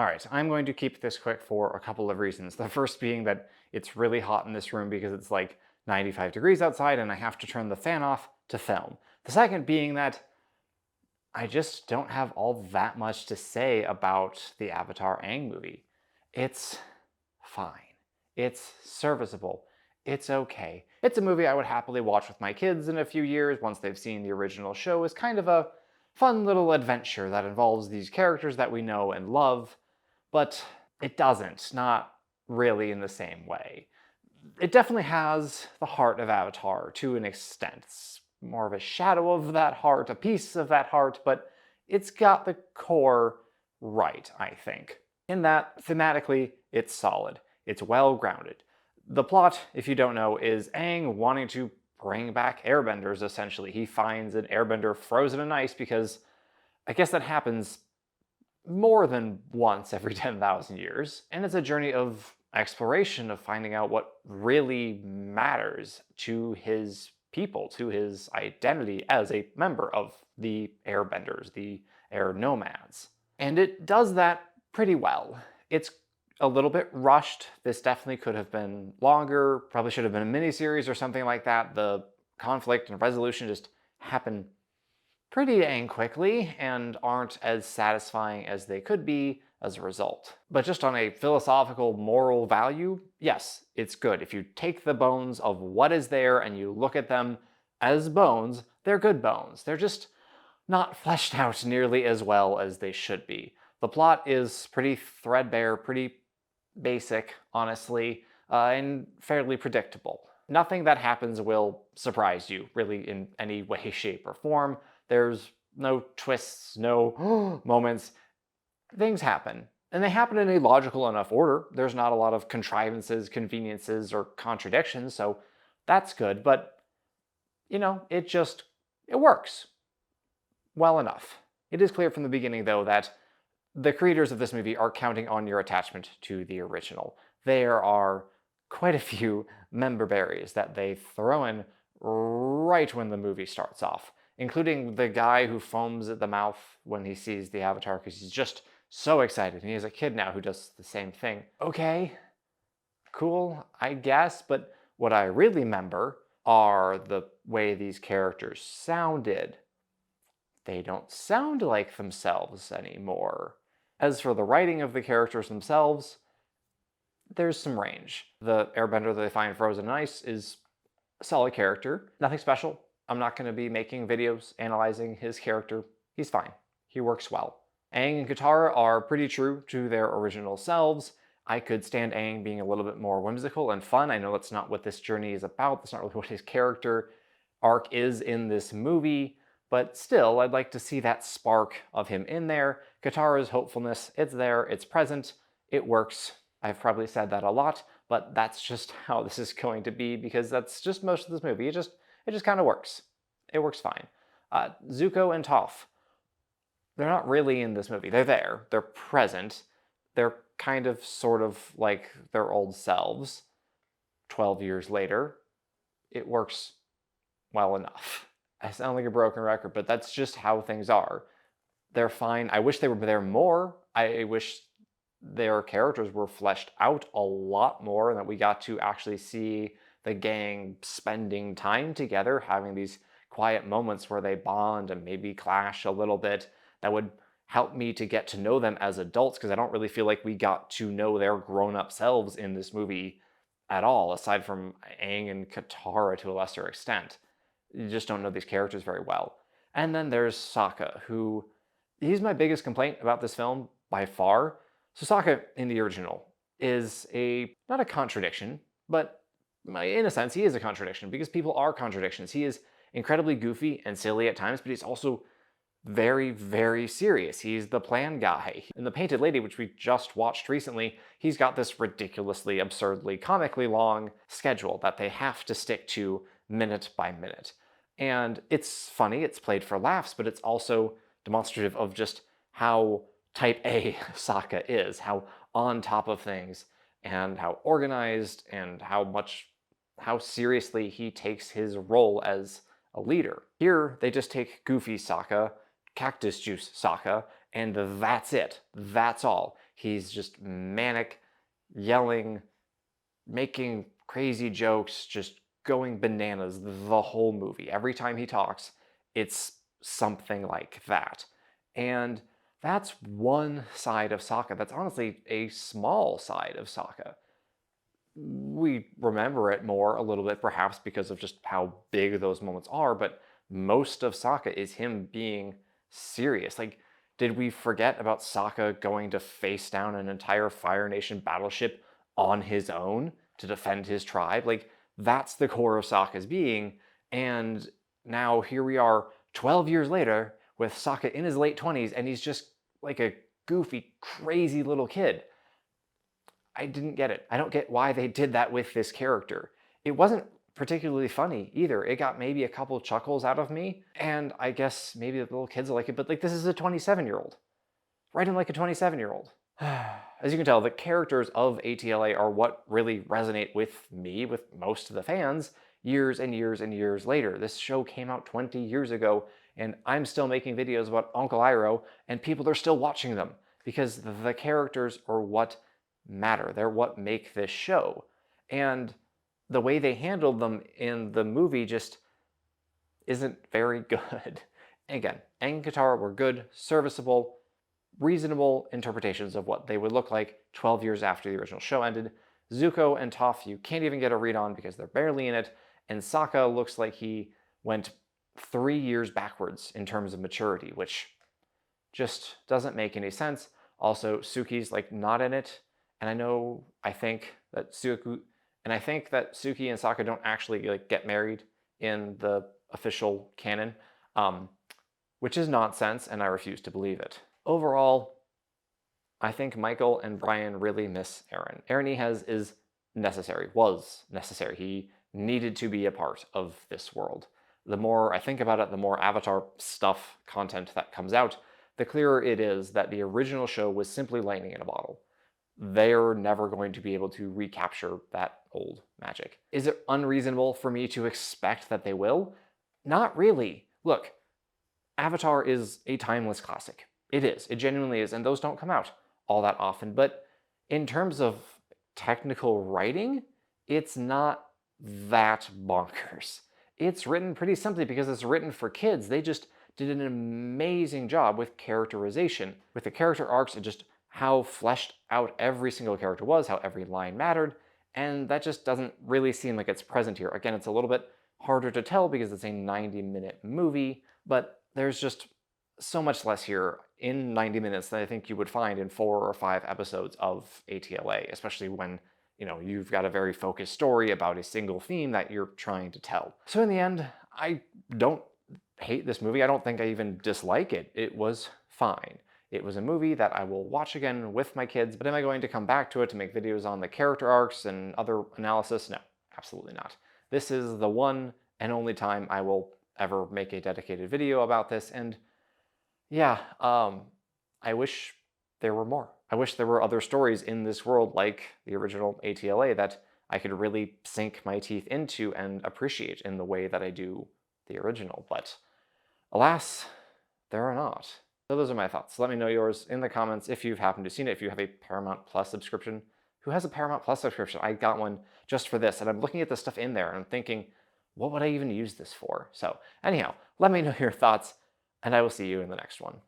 Alright, I'm going to keep this quick for a couple of reasons. The first being that it's really hot in this room because it's like 95 degrees outside and I have to turn the fan off to film. The second being that I just don't have all that much to say about the Avatar Aang movie. It's fine. It's serviceable. It's okay. It's a movie I would happily watch with my kids in a few years once they've seen the original show as kind of a fun little adventure that involves these characters that we know and love, but it doesn't, not really in the same way. It definitely has the heart of Avatar to an extent. It's more of a shadow of that heart, a piece of that heart, but it's got the core right, I think. In that, thematically, it's solid. It's well grounded. The plot, if you don't know, is Aang wanting to bring back airbenders, essentially. He finds an airbender frozen in ice because I guess that happens more than once every 10,000 years, and it's a journey of exploration, of finding out what really matters to his people, to his identity as a member of the airbenders, the air nomads. And it does that pretty well. It's a little bit rushed. This definitely could have been longer, probably should have been a miniseries or something like that. The conflict and resolution just happen pretty dang quickly and aren't as satisfying as they could be as a result. But just on a philosophical, moral value, yes, it's good. If you take the bones of what is there and you look at them as bones, they're good bones. They're just not fleshed out nearly as well as they should be. The plot is pretty threadbare, pretty basic, honestly, and fairly predictable. Nothing that happens will surprise you, really, in any way, shape, or form. There's no twists, no moments. Things happen. And they happen in a logical enough order. There's not a lot of contrivances, conveniences, or contradictions, so that's good. But, it works well enough. It is clear from the beginning, though, that the creators of this movie are counting on your attachment to the original. There are quite a few member berries that they throw in right when the movie starts off, including the guy who foams at the mouth when he sees the Avatar because he's just so excited, and he has a kid now who does the same thing. Okay, cool, I guess, but what I really remember are the way these characters sounded. They don't sound like themselves anymore. As for the writing of the characters themselves, there's some range. The airbender that they find frozen in ice is a solid character. Nothing special. I'm not going to be making videos analyzing his character. He's fine. He works well. Aang and Katara are pretty true to their original selves. I could stand Aang being a little bit more whimsical and fun. I know that's not what this journey is about. That's not really what his character arc is in this movie. But still, I'd like to see that spark of him in there. Katara's hopefulness, it's there, it's present, it works. I've probably said that a lot, but that's just how this is going to be because that's just most of this movie. It just kind of works. It works fine. Zuko and Toph, they're not really in this movie. They're there. They're present. They're kind of sort of like their old selves 12 years later. It works well enough. I sound like a broken record, but that's just how things are. They're fine. I wish they were there more. I wish their characters were fleshed out a lot more and that we got to actually see the gang spending time together, having these quiet moments where they bond and maybe clash a little bit. That would help me to get to know them as adults, because I don't really feel like we got to know their grown-up selves in this movie at all, aside from Aang and Katara to a lesser extent. You just don't know these characters very well. And then there's Sokka, who, he's my biggest complaint about this film by far. So Sokka in the original is not a contradiction, but in a sense he is a contradiction because people are contradictions. He is incredibly goofy and silly at times, but he's also very, very serious. He's the plan guy. In The Painted Lady, which we just watched recently, he's got this ridiculously, absurdly, comically long schedule that they have to stick to minute by minute. And it's funny, it's played for laughs, but it's also demonstrative of just how type A Sokka is, how on top of things, and how organized, and how seriously he takes his role as a leader. Here, they just take goofy Sokka, cactus juice Sokka, and that's it. That's all. He's just manic, yelling, making crazy jokes, just going bananas the whole movie. Every time he talks, it's something like that. And that's one side of Sokka. That's honestly a small side of Sokka. We remember it more a little bit, perhaps because of just how big those moments are, but most of Sokka is him being serious. Like, did we forget about Sokka going to face down an entire Fire Nation battleship on his own to defend his tribe? Like, that's the core of Sokka's being. And now here we are 12 years later with Sokka in his late 20s, and he's just like a goofy, crazy little kid. I didn't get it. I don't get why they did that with this character. It wasn't particularly funny either. It got maybe a couple chuckles out of me, and I guess maybe the little kids will like it, but like, this is a 27-year-old. Write him like a 27-year-old. As you can tell, the characters of ATLA are what really resonate with me, with most of the fans, years and years and years later. This show came out 20 years ago, and I'm still making videos about Uncle Iroh, and people are still watching them, because the characters are what matter. They're what make this show. And the way they handled them in the movie just isn't very good. Again, Aang and Katara were good, serviceable, reasonable interpretations of what they would look like 12 years after the original show ended. Zuko and Toph you can't even get a read on because they're barely in it, and Sokka looks like he went 3 years backwards in terms of maturity, which just doesn't make any sense. Also, Suki's like not in it, and I think that Suki and Sokka don't actually like get married in the official canon, which is nonsense, and I refuse to believe it. Overall, I think Michael and Brian really miss Eren. Eren was necessary. He needed to be a part of this world. The more I think about it, the more Avatar stuff, content that comes out, the clearer it is that the original show was simply lightning in a bottle. They're never going to be able to recapture that old magic. Is it unreasonable for me to expect that they will? Not really. Look, Avatar is a timeless classic. It is. It genuinely is, and those don't come out all that often. But in terms of technical writing, it's not that bonkers. It's written pretty simply because it's written for kids. They just did an amazing job with characterization, with the character arcs, and just how fleshed out every single character was, how every line mattered, and that just doesn't really seem like it's present here. Again, it's a little bit harder to tell because it's a 90-minute movie, but there's just so much less here in 90 minutes than I think you would find in 4 or 5 episodes of ATLA, especially when, you've got a very focused story about a single theme that you're trying to tell. So in the end, I don't hate this movie. I don't think I even dislike it. It was fine. It was a movie that I will watch again with my kids, but am I going to come back to it to make videos on the character arcs and other analysis? No, absolutely not. This is the one and only time I will ever make a dedicated video about this, and yeah, I wish there were more. I wish there were other stories in this world like the original ATLA that I could really sink my teeth into and appreciate in the way that I do the original, but alas, there are not. So those are my thoughts. Let me know yours in the comments if you've happened to seen it, if you have a Paramount Plus subscription. Who has a Paramount Plus subscription? I got one just for this, and I'm looking at the stuff in there, and I'm thinking, what would I even use this for? So anyhow, let me know your thoughts, and I will see you in the next one.